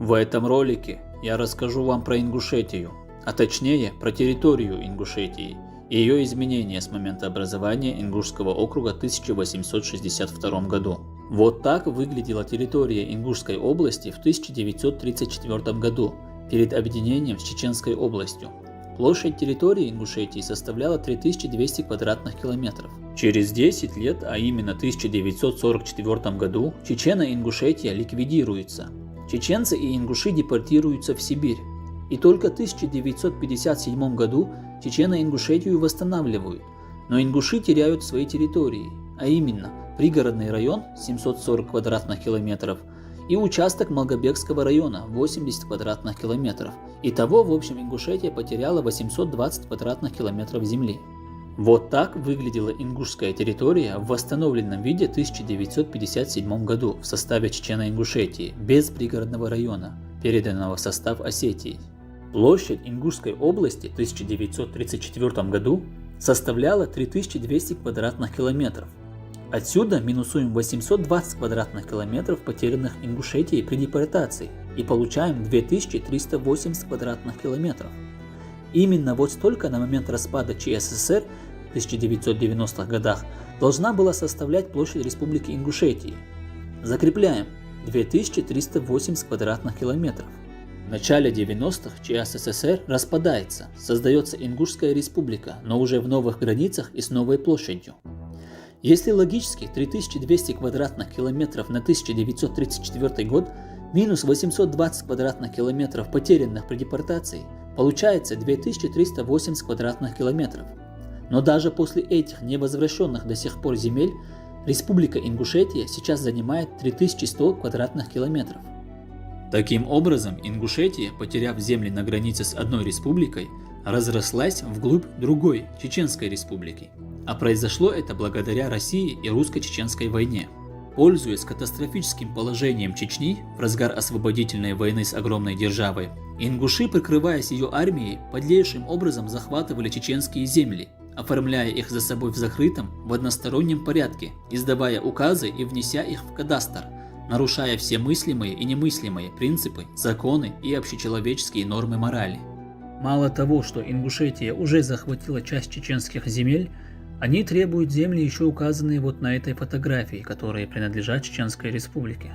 В этом ролике я расскажу вам про Ингушетию, а точнее про территорию Ингушетии и ее изменения с момента образования Ингушского округа в 1862 году. Вот так выглядела территория Ингушской области в 1934 году перед объединением с Чеченской областью. Площадь территории Ингушетии составляла 3200 квадратных километров. Через 10 лет, а именно в 1944 году, Чечено-Ингушетия ликвидируется. Чеченцы и ингуши депортируются в Сибирь. И только в 1957 году Чечено-Ингушетию восстанавливают, но ингуши теряют свои территории, а именно пригородный район 740 квадратных километров и участок Малгобекского района 80 квадратных километров. Итого, в общем, Ингушетия потеряла 820 квадратных километров земли. Вот так выглядела ингушская территория в восстановленном виде в 1957 году в составе Чечено-Ингушетии, без пригородного района, переданного в состав Осетии. Площадь Ингушской области в 1934 году составляла 3200 квадратных километров. Отсюда минусуем 820 квадратных километров, потерянных Ингушетией при депортации, и получаем 2380 квадратных километров. Именно вот столько на момент распада ЧССР в 1990-х годах должна была составлять площадь Республики Ингушетии. Закрепляем: 2380 квадратных километров. В начале 90-х ЧССР распадается, создается Ингушская республика, но уже в новых границах и с новой площадью. Если логически 3200 квадратных километров на 1934 год минус 820 квадратных километров, потерянных при депортации, получается 2380 квадратных километров. Но даже после этих невозвращенных до сих пор земель Республика Ингушетия сейчас занимает 3100 квадратных километров. Таким образом, Ингушетия, потеряв земли на границе с одной республикой, разрослась вглубь другой, Чеченской республики. А произошло это благодаря России и русско-чеченской войне. Пользуясь катастрофическим положением Чечни в разгар освободительной войны с огромной державой, ингуши, прикрываясь ее армией, подлейшим образом захватывали чеченские земли, оформляя их за собой в закрытом, в одностороннем порядке, издавая указы и внеся их в кадастр, нарушая все мыслимые и немыслимые принципы, законы и общечеловеческие нормы морали. Мало того, что Ингушетия уже захватила часть чеченских земель, они требуют земли, еще указанные вот на этой фотографии, которые принадлежат Чеченской республике.